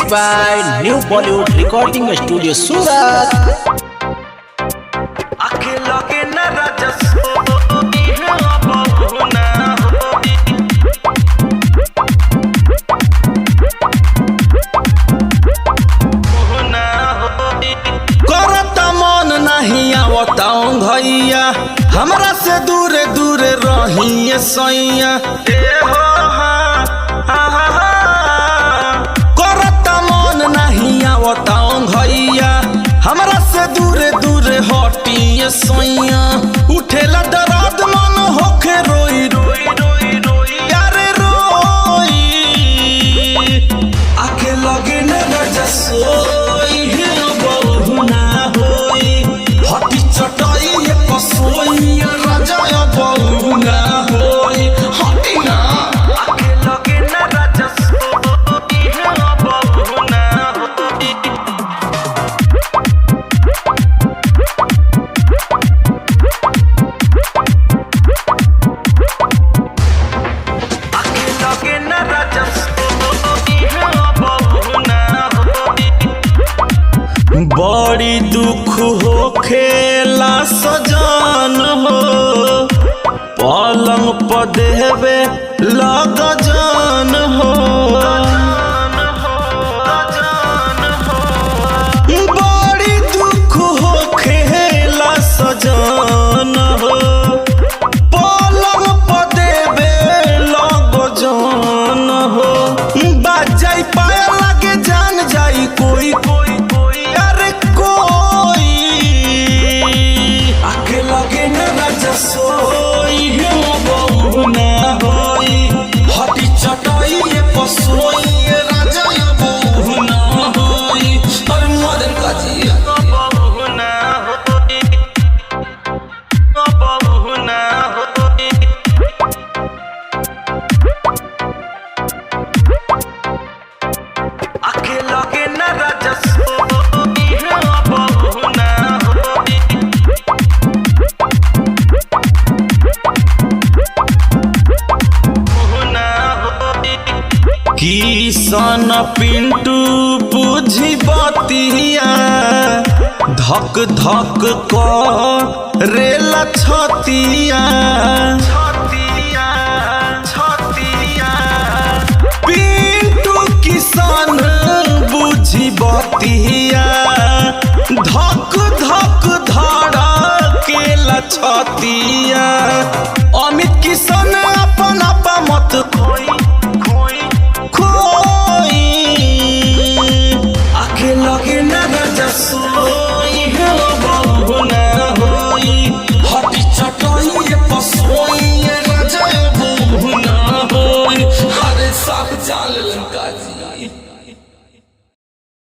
by New Bollywood Recording Studio Surat. भैया हमरा से दूर दूर रहिए सैया करता मन नहीं आवता भैया हमरा से दूर दूर हटिए सैया उठेला दर्द मन होके रोई रोई रोई रोई अरे रोई आके लगे न रजसोई बहु ना होई हटी चटाई सोई राजा बहु ना होई हटी ना आके लगे ना रजसोई बहु ना होई आके लगे ना रजसोई बहु ना होई बड़ी दुख हो खेला सजान हो पलंग पर देवे लग जान हो बड़ी दुख हो खेला सजान हो पलंग पर देवे लग जान हो बाज जाई पाया लगे जान जाई कोई कोई कोई अरे कोई आके लगे न रजसोई बहु ना होई हटी चटाई पसोई राजा बहु ना होई अरे मदन काजी बहु ना होई बहु ना होई आके लगे न रजसोई बहु ना होई किसन पिंटू बुझी बतिया धक धक करेला छतिया पिंटू किसन बुझी बतिया धक धक धड़केला छतिया अमित किसन अपन